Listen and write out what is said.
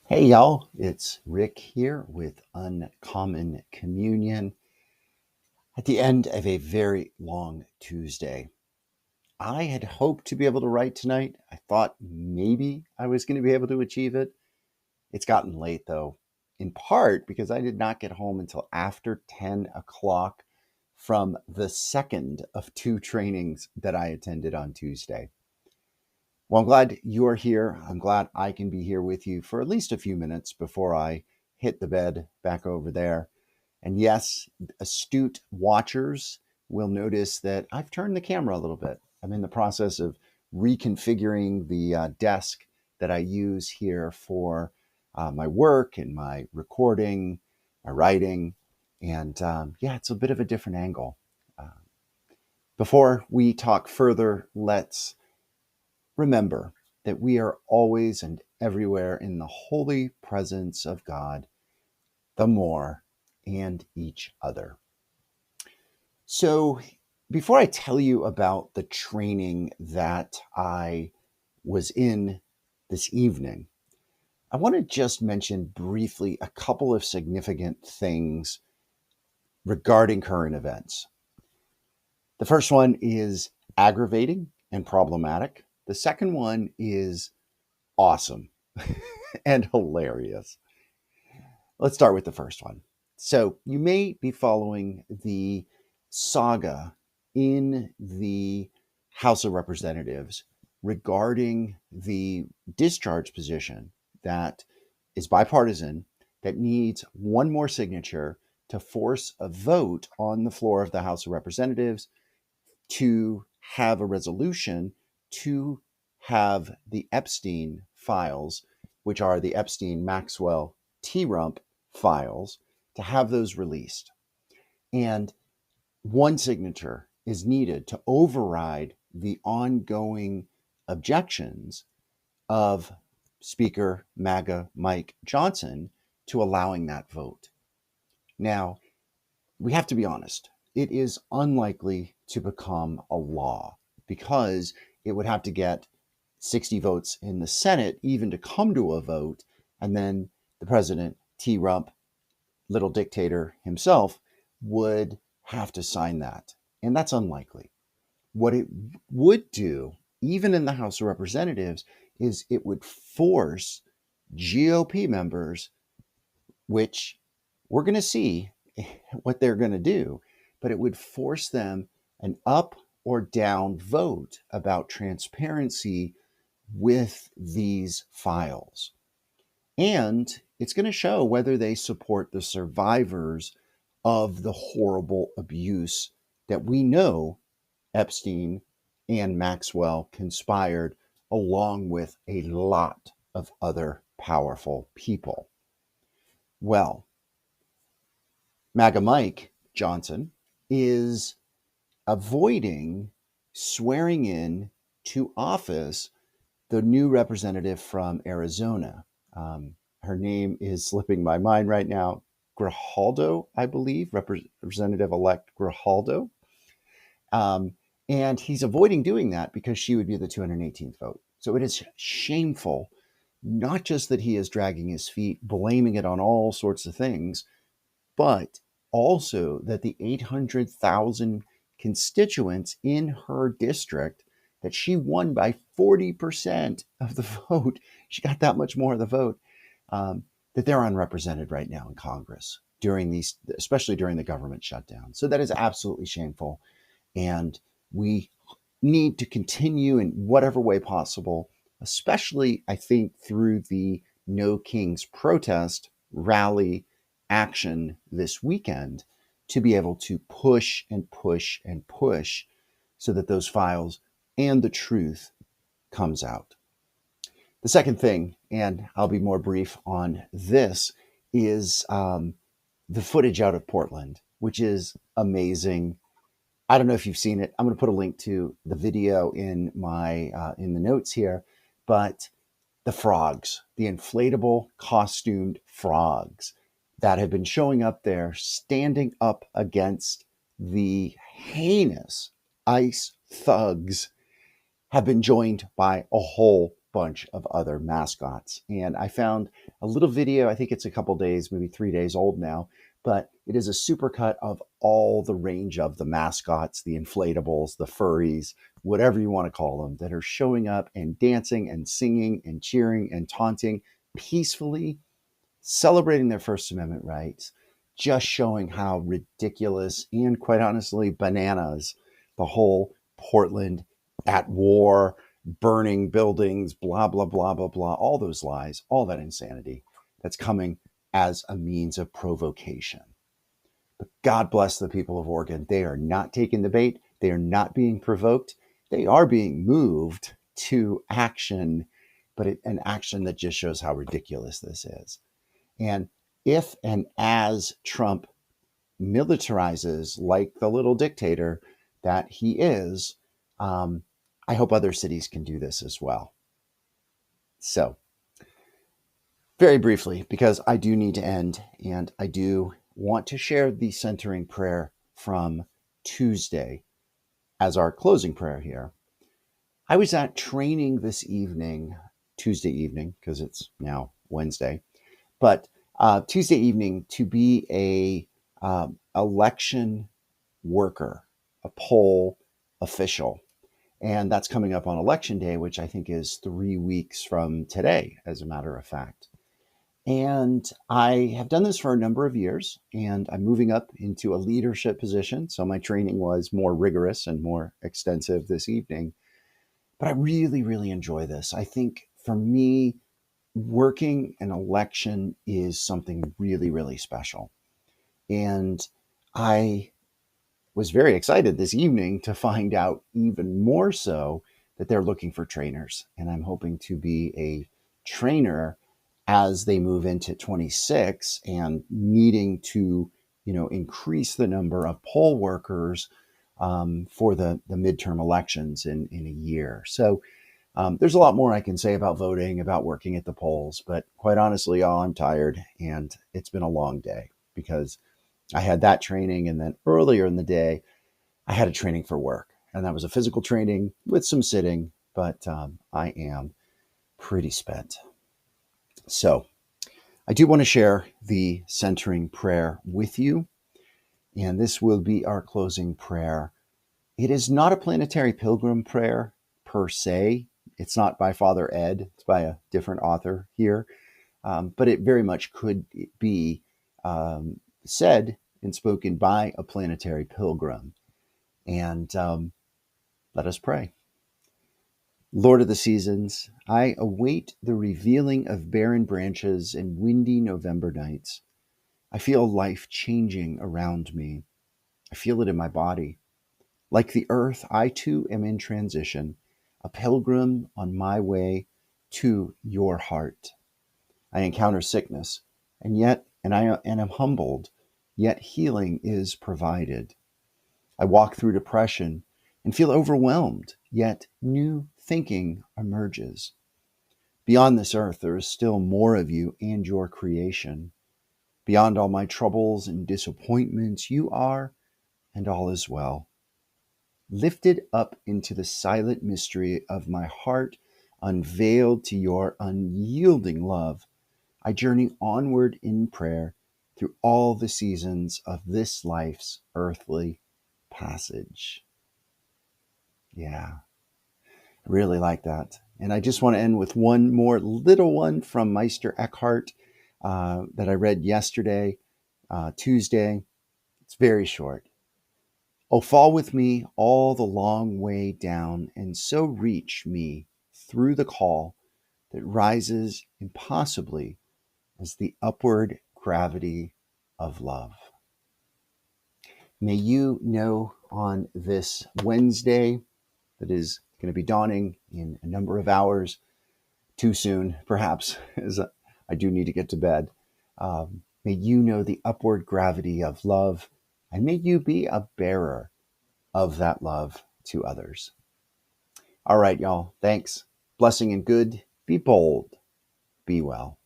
Hey y'all, it's Rick here with Uncommon Communion at the end of a very long Tuesday. I had hoped to be able to write tonight. I thought maybe I was going to be able to achieve it. It's gotten late though, in part because I did not get home until after 10 o'clock from the second of two trainings that I attended on Tuesday. Well, I'm glad you're here. I'm glad I can be here with you for at least a few minutes before I hit the bed back over there. And yes, astute watchers will notice that I've turned the camera a little bit. I'm in the process of reconfiguring the desk that I use here for my work and my recording, my writing. And yeah, it's a bit of a different angle. Uh, Before we talk further, let's remember that we are always and everywhere in the holy presence of God, the more, and each other. So, before I tell you about the training that I was in this evening, I want to just mention briefly a couple of significant things regarding current events. The first one is aggravating and problematic. The second one is awesome and hilarious. Let's start with the first one. So, you may be following the saga in the House of Representatives regarding the discharge position that is bipartisan, that needs one more signature to force a vote on the floor of the House of Representatives to have a resolution to have the Epstein files, which are the Epstein Maxwell T Rump files, to have those released. And one signature is needed to override the ongoing objections of Speaker MAGA Mike Johnson to allowing that vote. Now, we have to be honest, it is unlikely to become a law because it would have to get 60 votes in the Senate even to come to a vote. And then the president, T Rump, little dictator himself, would have to sign that. And that's unlikely. What it would do, even in the House of Representatives, is it would force GOP members, which we're going to see what they're going to do, but it would force them an up or down vote about transparency with these files. And it's going to show whether they support the survivors of the horrible abuse that we know Epstein and Maxwell conspired along with a lot of other powerful people. Well, MAGA Mike Johnson is avoiding swearing in to office the new representative from Arizona. Her name is slipping my mind right now. Grijaldo, I believe, Representative elect Grijaldo. Um, and he's avoiding doing that because she would be the 218th vote. So it is shameful, not just that he is dragging his feet, blaming it on all sorts of things, but also that the 800,000 constituents in her district that she won by 40% of the vote, she got that much more of the vote, that they're unrepresented right now in Congress during these, especially during the government shutdown. So that is absolutely shameful. And we need to continue in whatever way possible, especially, I think, through the No Kings protest rally action this weekend, to be able to push and push and push so that those files and the truth comes out. The second thing, and I'll be more brief on this, is the footage out of Portland, which is amazing. I don't know if you've seen it. I'm going to put a link to the video in my in the notes here, but the frogs, the inflatable costumed frogs that have been showing up there, standing up against the heinous ICE thugs, have been joined by a whole bunch of other mascots. And I found a little video, I think it's a couple days, maybe 3 days old now, but it is a supercut of all the range of the mascots, the inflatables, the furries, whatever you want to call them, that are showing up and dancing and singing and cheering and taunting peacefully, celebrating their First Amendment rights, just showing how ridiculous and, quite honestly, bananas the whole Portland at war, burning buildings, blah, blah, blah, blah, blah, all those lies, all that insanity that's coming as a means of provocation. But God bless the people of Oregon. They are not taking the bait. They are not being provoked. They are being moved to action, but an action that just shows how ridiculous this is. And if and as Trump militarizes like the little dictator that he is, I hope other cities can do this as well. So, very briefly, because I do need to end, and I do want to share the centering prayer from Tuesday as our closing prayer here. I was at training this evening, Tuesday evening, because it's now Wednesday, but Tuesday evening to be a election worker, a poll official. And that's coming up on election day, which I think is 3 weeks from today, as a matter of fact. And I have done this for a number of years, and I'm moving up into a leadership position. So my training was more rigorous and more extensive this evening. But I really, really enjoy this. I think for me, working an election is something really, really special. And I was very excited this evening to find out even more so that they're looking for trainers. And I'm hoping to be a trainer as they move into 26 and needing to, increase the number of poll workers for the midterm elections in a year. So there's a lot more I can say about voting, about working at the polls, but quite honestly, y'all, I'm tired, and it's been a long day because I had that training, and then earlier in the day, I had a training for work, and that was a physical training with some sitting, but I am pretty spent. So I do want to share the centering prayer with you, and this will be our closing prayer. It is not a planetary pilgrim prayer per se. It's not by Father Ed. It's by a different author here, but it very much could be said and spoken by a planetary pilgrim. And let us pray. Lord of the seasons, I await the revealing of barren branches and windy November nights. I feel life changing around me. I feel it in my body. Like the earth, I too am in transition, a pilgrim on my way to your heart. I encounter sickness, and I am humbled, yet healing is provided. I walk through depression and feel overwhelmed, yet new thinking emerges. Beyond this earth, there is still more of you and your creation. Beyond all my troubles and disappointments, you are, and all is well. Lifted up into the silent mystery of my heart, unveiled to your unyielding love, I journey onward in prayer through all the seasons of this life's earthly passage. Yeah, I really like that. And I just want to end with one more little one from Meister Eckhart that I read yesterday, Tuesday. It's very short. Oh, fall with me all the long way down, and so reach me through the call that rises impossibly as the upward gravity of love. May you know on this Wednesday that is going to be dawning in a number of hours, too soon, perhaps, as I do need to get to bed. May you know the upward gravity of love, and may you be a bearer of that love to others. All right, y'all. Thanks. Blessing and good. Be bold. Be well.